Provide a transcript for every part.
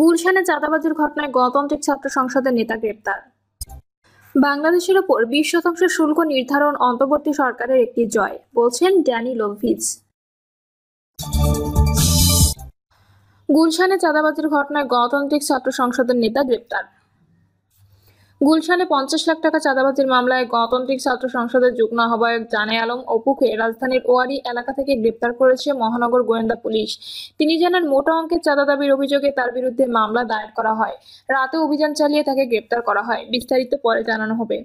গুলশানে চাঁদাবাজির ঘটনায় গণতান্ত্রিক ছাত্র সংসদের নেতা গ্রেপ্তার। বাংলাদেশের ওপর 20% শুল্ক নির্ধারণ অন্তর্বর্তী সরকারের একটি জয়, বলছেন ড্যানি লোভিজ। গুলশানে চাঁদাবাজির ঘটনায় গণতান্ত্রিক ছাত্র সংসদের নেতা গ্রেপ্তার। গুলশানে 50 লাখ টাকা চাঁদাবাজির মামলায় গণতান্ত্রিক ছাত্র সংসদের যুগ্ম আহ্বায়ক জানে আলম অপুকে রাজধানীর ওয়ারি এলাকা থেকে গ্রেপ্তার করেছে মহানগর গোয়েন্দা পুলিশ। তিনি জানান, মোটা অঙ্কের চাঁদা দাবির অভিযোগে তার বিরুদ্ধে মামলা দায়ের করা হয়। রাতে অভিযান চালিয়ে তাকে গ্রেপ্তার করা হয়। বিস্তারিত পরে জানানো হবে।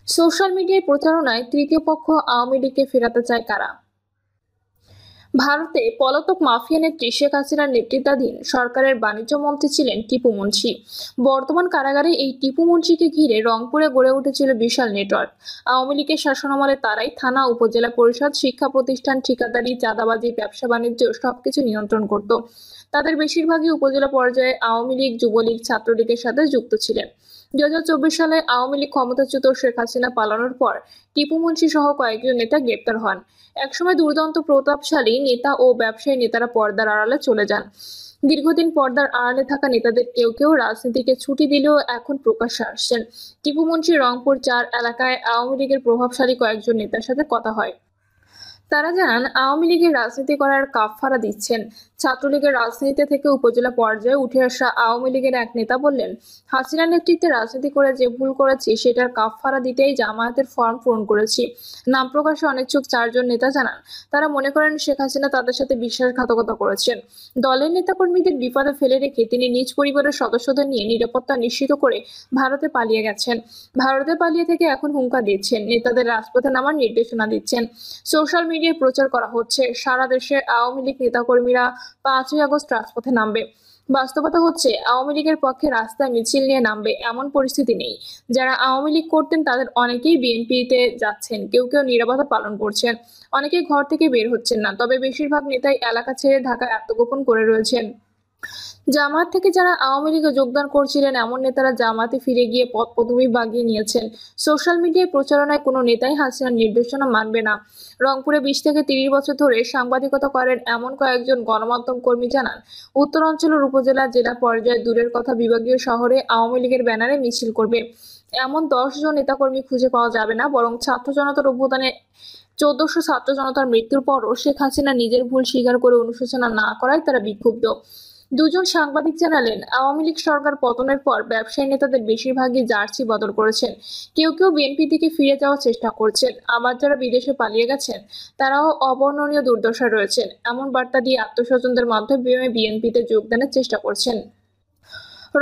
সোশ্যাল মিডিয়ায় প্রচারণায় তৃতীয় পক্ষ আওয়ামী লীগকে ফেরাতে চায় কারা? ভারতে পলাতক মাফিয়া নেত্রী শেখ হাসিনার নেতৃত্বাধীন সরকারের বাণিজ্য মন্ত্রী ছিলেন টিপু মুন্সি। বর্তমান কারাগারে এই টিপু মুন্সিকে ঘিরে রংপুরে গড়ে উঠেছিল বিশাল নেটওয়ার্ক। আওয়ামী লীগের শাসনামলে তারাই থানা, উপজেলা পরিষদ, শিক্ষা প্রতিষ্ঠান, ঠিকাদারি, চাঁদাবাজি, ব্যবসা বাণিজ্য সবকিছু নিয়ন্ত্রণ করত। তাদের বেশিরভাগই উপজেলা পর্যায়ে আওয়ামী লীগ, যুবলীগ, ছাত্রলীগের সাথে যুক্ত ছিলেন। 2024 সালে আওয়ামী লীগ ক্ষমতাচ্যুত শেখ হাসিনা পালানোর পর টিপু মুন্সি সহ কয়েকজন নেতা গ্রেপ্তার হন। একসময় দুর্দান্ত প্রতাপশালী নেতা ও ব্যবসায়ী নেতারা পর্দার আড়ালে চলে যান। দীর্ঘদিন পর্দার আড়ালে থাকা নেতাদের কেউ কেউ রাজনীতিকে ছুটি দিলেও এখন প্রকাশ্যে আসছেন। টিপু মুন্সি রংপুর 4 এলাকায় আওয়ামী লীগের প্রভাবশালী কয়েকজন নেতার সাথে কথা হয়। তারা জানান, আওয়ামী লীগের রাজনীতি করার কাফফারা দিচ্ছেন। ছাত্রলীগের রাজনীতি থেকে উপজেলা পর্যায়ে উঠে আসা আওয়ামী লীগের এক নেতা বললেন, হাসিনার নেতৃত্বে রাজনীতি করে যে ভুল করেছি সেটার কাফফারা দিতেই জামায়াতের ফর্ম পূরণ করেছি। নাম প্রকাশে অনিচ্ছুক 4 জন নেতা জানান, তারা মনে করেন শেখ হাসিনা তাদের সাথে বিশ্বাসঘাতকতা করেছেন। দলের নেতাকর্মীদের বিপদে ফেলে রেখে তিনি নিজ পরিবারের সদস্যদের নিয়ে নিরাপত্তা নিশ্চিত করে ভারতে পালিয়ে গেছেন। ভারতে পালিয়ে থেকে এখন হুঙ্কার দিচ্ছেন, নেতাদের রাজপথে নামার নির্দেশনা দিচ্ছেন। সোশ্যাল মিডিয়ায় প্রচার করা হচ্ছে সারা দেশে আওয়ামী লীগ নেতাকর্মীরা 5ই আগস্ট রাজপথে নামবে। বাস্তবতা হচ্ছে আওয়ামী লীগের পক্ষে রাস্তায় মিছিল নিয়ে নামবে এমন পরিস্থিতি নেই। যারা আওয়ামী লীগ করতেন তাদের অনেকেই বিএনপিতে যাচ্ছেন, কেউ কেউ নিরাপত্তা পালন করছেন, অনেকেই ঘর থেকে বের হচ্ছেন না। তবে বেশিরভাগ নেতাই এলাকা ছেড়ে ঢাকায় আত্মগোপন করে রয়েছেন। জামায়াত থেকে যারা আওয়ামী লীগে যোগদান করছিলেন এমন নেতারা জামায়াতে ফিরে গিয়ে পদ পদবি বাগিয়ে নিয়েছেন। সোশ্যাল মিডিয়ায় প্রচারণায় কোনো নেতাই হাসিনার নির্দেশনা মানবে না। রংপুরে 20 থেকে 30 বছর ধরে সাংবাদিকতা করেন এমন কয়েকজন গণমাধ্যম কর্মী জানান, উত্তরাঞ্চলের উপজেলা, জেলা পর্যায়ে দূরের কথা বিভাগীয় শহরে আওয়ামী লীগের ব্যানারে মিছিল করবে এমন 10 জন নেতাকর্মী খুঁজে পাওয়া যাবে না। বরং ছাত্র জনতার অভ্যুত্থানে 1400 ছাত্র জনতার মৃত্যুর পরও শেখ হাসিনা নিজের ভুল স্বীকার করে অনুশোচনা না করায় তারা বিক্ষুব্ধ। দুজন সাংবাদিক জানালেন, আওয়ামী লীগ সরকার পতনের পর ব্যবসায়ী নেতাদের বেশিরভাগই জার্সি বদল করেছেন। কেউ কেউ বিএনপি থেকে ফিরে যাওয়ার চেষ্টা করছেন। আবার যারা বিদেশে পালিয়ে গেছেন তারাও অবর্ণনীয় দুর্দশায় রয়েছেন। এমন বার্তা দিয়ে আত্মস্বজনদের মাধ্যমে বিএনপিতে যোগদানের চেষ্টা করছেন।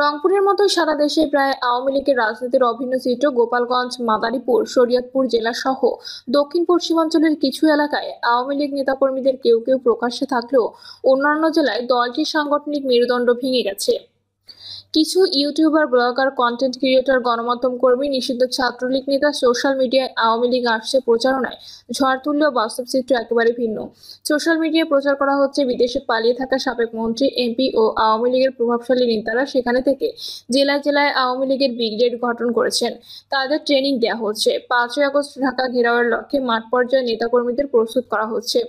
রংপুরের মতোই সারা দেশে প্রায় আওয়ামী লীগের রাজনীতির অভিন্ন চিত্র। গোপালগঞ্জ, মাদারীপুর, শরীয়তপুর জেলা সহ দক্ষিণ পশ্চিমাঞ্চলের কিছু এলাকায় আওয়ামী লীগ নেতাকর্মীদের কেউ কেউ প্রকাশ্যে থাকলেও অন্যান্য জেলায় দলটির সাংগঠনিক মেরুদণ্ড ভেঙে গেছে। কিছু ইউটিউবার, ব্লগার, কন্টেন্ট ক্রিয়েটর, গণমাধ্যম কর্মী, নিষিদ্ধ ছাত্রলীগ নেতা সোশ্যাল মিডিয়ায় আওয়ামী লীগ আসছে প্রচারণায় ঝড় তুললেও বাস্তব চিত্র একেবারে ভিন্ন। সোশ্যাল মিডিয়ায় প্রচার করা হচ্ছে বিদেশে পালিয়ে থাকা সাবেক মন্ত্রী, এমপি ও আওয়ামী লীগের প্রভাবশালী নেতারা সেখানে থেকে জেলায় জেলায় আওয়ামী লীগের ব্রিগেড গঠন করেছেন। তাদের ট্রেনিং দেওয়া হচ্ছে। 5ই আগস্ট ঢাকা ঘেরাওয়ের লক্ষ্যে মাঠ পর্যায়ে নেতাকর্মীদের প্রস্তুত করা হচ্ছে।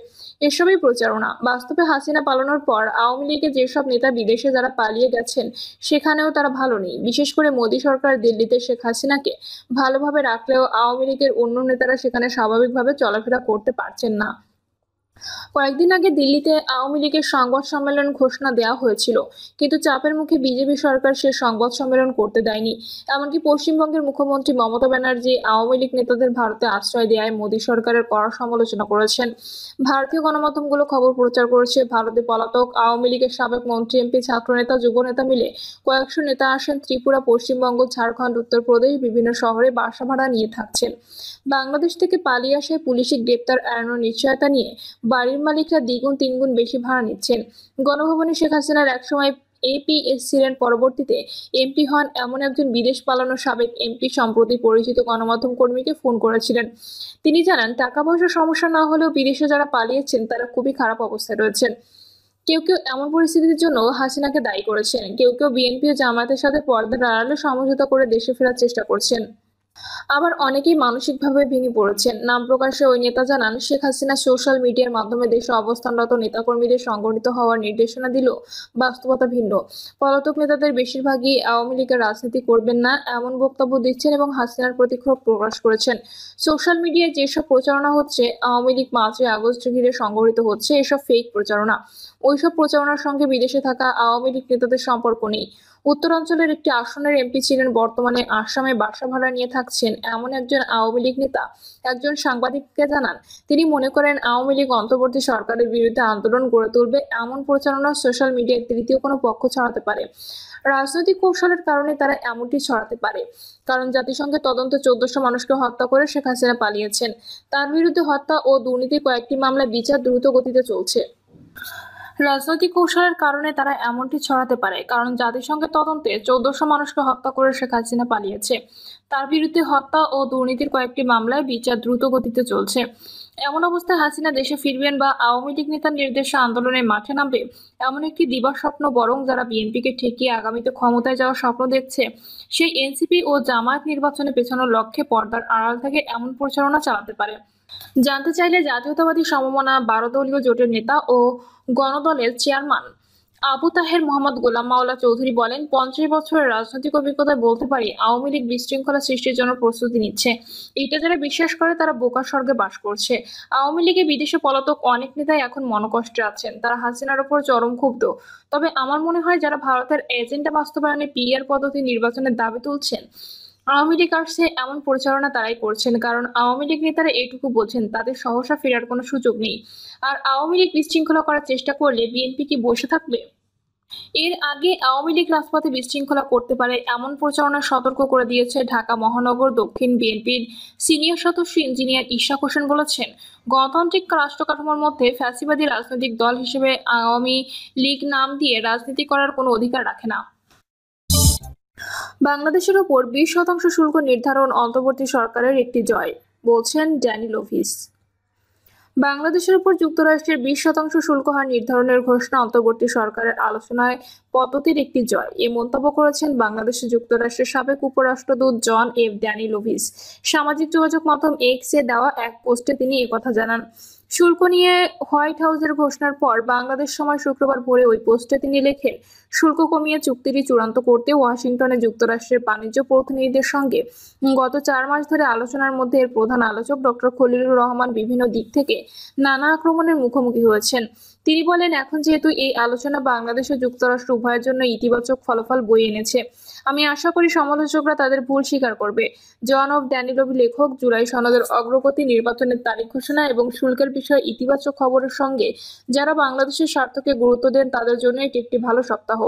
এসবই প্রচারণা। বাস্তবে হাসিনা পালানোর পর আওয়ামী লীগের যেসব নেতা বিদেশে যারা পালিয়ে গেছেন সেখানেও তারা ভালো নেই। বিশেষ করে মোদী সরকার দিল্লিতে শেখ হাসিনাকে ভালোভাবে রাখলেও আওয়ামী লীগের অন্য নেতারা সেখানে স্বাভাবিকভাবে চলাফেরা করতে পারছেন না। কয়েকদিন আগে দিল্লিতে আওয়ামী লীগের সংবাদ সম্মেলন ঘোষণা দেওয়া হয়েছিল, কিন্তু চাপের মুখে বিজেপি সরকার সে সংবাদ সম্মেলন করতে দেয়নি। এমনকি পশ্চিমবঙ্গের মুখ্যমন্ত্রী মমতা ব্যানার্জি আওয়ামী লীগ নেতাদের ভারতে আশ্রয় দেওয়ায় মোদী সরকারের কড়া সমালোচনা করেছেন। ভারতীয় গণমাধ্যমগুলো খবর প্রচার করেছে, ভারতে পলাতক আওয়ামী লীগের সাবেক মন্ত্রী, এমপি, ছাত্রনেতা, যুবনেতা মিলে কয়েকশো নেতা আসেন ত্রিপুরা, পশ্চিমবঙ্গ, ঝাড়খণ্ড, উত্তরপ্রদেশ বিভিন্ন শহরে বাসা ভাড়া নিয়ে থাকছেন। বাংলাদেশ থেকে পালিয়ে আসায় পুলিশি গ্রেপ্তার এড়ানোর নিশ্চয়তা নিয়ে বাড়ির মালিকরা দ্বিগুণ তিনগুণ বেশি ভাড়া নিচ্ছেন। গণভবনে শেখ হাসিনার একসময় এপিএস ছিলেন, পরবর্তীতে এমপি হন এমন একজন বিদেশ পালানো সাবেক এমপি সম্প্রতি পরিচিত গণমাধ্যম কর্মীকে ফোন করেছিলেন। তিনি জানান, টাকা পয়সার সমস্যা না হলেও বিদেশে যারা পালিয়েছেন তারা খুবই খারাপ অবস্থায় রয়েছেন। কেউ কেউ এমন পরিস্থিতির জন্য হাসিনাকে দায়ী করেছেন, কেউ কেউ বিএনপি ও জামায়াতের সাথে পর্দার আড়ালে সমঝোতা করে দেশে ফেরার চেষ্টা করছেন। আবার অনেকেই মানসিকভাবে ভেঙে পড়েছেন। নাম প্রকাশে ওই নেতা জানান, শেখ হাসিনা সোশ্যাল মিডিয়ার মাধ্যমে দেশে অবস্থানরত নেতাকর্মীদের সংগঠিত হওয়ার নির্দেশনা দিলেও বাস্তবতা ভিন্ন। পলাতক নেতাদের বেশিরভাগই আওয়ামী লীগের রাজনীতি করবেন না এমন বক্তব্য দিচ্ছেন এবং হাসিনার প্রতি ক্ষোভ প্রকাশ করেছেন। সোশ্যাল মিডিয়ায় যেসব প্রচারণা হচ্ছে আওয়ামী লীগ 5ই আগস্ট ঘিরে সংগঠিত হচ্ছে, এসব ফেক প্রচারণা। ওইসব প্রচারণার সঙ্গে বিদেশে থাকা আওয়ামী লীগ নেতাদের সম্পর্ক নেই। উত্তরাঞ্চলের একটি আসনের এমপি ছিলেন, বর্তমানে আসামে বাসা ভাড়া নিয়ে থাকছেন এমন একজন আওয়ামী লীগ নেতা একজন সাংবাদিককে জানান, তিনি মনে করেন আওয়ামী লীগ অন্তর্বর্তী সরকারের বিরুদ্ধে আন্দোলন গড়ে তুলবে এমন প্রচারণা সোশ্যাল মিডিয়ায় তৃতীয় কোনো পক্ষ ছড়াতে পারে। রাজনৈতিক কৌশলের কারণে তারা এমনটি ছড়াতে পারে, কারণ জাতিসংঘের তদন্তে 1400 মানুষকে হত্যা করে শেখ হাসিনা পালিয়েছেন। তার বিরুদ্ধে হত্যা ও দুর্নীতির কয়েকটি মামলায় বিচার দ্রুত গতিতে চলছে। রাজনৈতিক কৌশলের কারণে তারা এমনটি ছড়াতে পারে, কারণ জাতিসংঘের তদন্তে 1400 মানুষকে হত্যা করে শেখ হাসিনা পালিয়েছে। তার বিরুদ্ধে হত্যা ও দুর্নীতির কয়েকটি মামলায় বিচার দ্রুত গতিতে চলছে। এমন অবস্থায় হাসিনা দেশে ফিরবেন বা আওয়ামী লীগ নেতার নির্দেশে আন্দোলনের মাঠে নামবে এমন একটি দিবাস্বপ্ন বরং যারা বিএনপিকে ঠেকিয়ে আগামীতে ক্ষমতায় যাওয়ার স্বপ্ন দেখছে, সেই এনসিপি ও জামায়াত নির্বাচনে পেছানোর লক্ষ্যে পর্দার আড়াল থেকে এমন প্রচারণা চালাতে পারে। জানতে চাইলে জাতীয়তাবাদী সমমনা 12 দলীয় জোটের নেতা ও গণদলের চেয়ারম্যান আবু তাহের মোহাম্মদ গোলাম মাওলা চৌধুরী বলেন, 50 বছরের রাজনৈতিক অভিজ্ঞতায় বলতে পারি আওয়ামী লীগ বিশৃঙ্খলা সৃষ্টির জন্য প্রস্তুতি নিচ্ছে। এটা যারা বিশ্বাস করে তারা বোকা স্বর্গে বাস করছে। আওয়ামী লীগে বিদেশে পলাতক অনেক নেতাই এখন মনোকষ্টে আছেন, তারা হাসিনার উপর চরম ক্ষুব্ধ। তবে আমার মনে হয় যারা ভারতের এজেন্ডা বাস্তবায়নে পিআর পদ্ধতি নির্বাচনের দাবি তুলছেন আওয়ামী লীগ আসছে এমন প্রচারণা তারাই করছেন, কারণ আওয়ামী লীগ নেতারা এইটুকু বোঝেন তাদের সহসা ফেরার কোনো সুযোগ নেই। আর আওয়ামী লীগ বিশৃঙ্খলা করার চেষ্টা করলে বিএনপি কি বসে থাকবে? এর আগে আওয়ামী লীগ রাজপথে বিশৃঙ্খলা করতে পারে এমন প্রচারণা সতর্ক করে দিয়েছে ঢাকা মহানগর দক্ষিণ বিএনপির সিনিয়র সদস্য ইঞ্জিনিয়ার ইশাক হোসেন। বলেছেন, গণতান্ত্রিক রাষ্ট্র কাঠামোর মধ্যে ফ্যাসিবাদী রাজনৈতিক দল হিসেবে আওয়ামী লীগ নাম দিয়ে রাজনীতি করার কোনো অধিকার রাখে না। বাংলাদেশের ওপর 20% শুল্ক নির্ধারণ অন্তর্বর্তী সরকারের একটি জয়, বলছেন ড্যানি লোভিস। বাংলাদেশের উপর যুক্তরাষ্ট্রের 20% শুল্ক হার নির্ধারণের ঘোষণা অন্তর্বর্তী সরকারের আলোচনায় পদ্ধতির একটি জয়, এ মন্তব্য করেছেন বাংলাদেশে যুক্তরাষ্ট্রের সাবেক উপরাষ্ট্রদূত জন এফ ড্যানি লোভিস। সামাজিক যোগাযোগ মাধ্যম এক্সে দেওয়া এক পোস্টে তিনি একথা জানান। শুল্ক নিয়ে হোয়াইট হাউসের ঘোষণার পর বাংলাদেশ সময় শুক্রবার ভোরে ওই পোস্টে তিনি লেখেন, শুল্ক কমিয়ে চুক্তিটি চূড়ান্ত করতে ওয়াশিংটনে যুক্তরাষ্ট্রের বাণিজ্য প্রতিনিধিদের সঙ্গে গত 4 মাস ধরে আলোচনার মধ্যে এর প্রধান আলোচক ডক্টর খলিলুর রহমান বিভিন্ন দিক থেকে নানা আক্রমণের মুখোমুখি হয়েছেন। তিনি বলেন, এখন যেহেতু এই আলোচনা বাংলাদেশ ও যুক্তরাষ্ট্র উভয়ের জন্য ইতিবাচক ফলাফল বয়ে এনেছে, আমি আশা করি সমালোচকরা তাদের ভুল স্বীকার করবে। জন অফ ড্যানিলোভ লেখক, জুলাই সনদের অগ্রগতি, নির্বাচনের তারিখ ঘোষণা এবং শুল্কের বিষয়ে ইতিবাচক খবরের সঙ্গে যারা বাংলাদেশের স্বার্থকে গুরুত্ব দেন তাদের জন্য এটি একটি ভালো সপ্তাহ।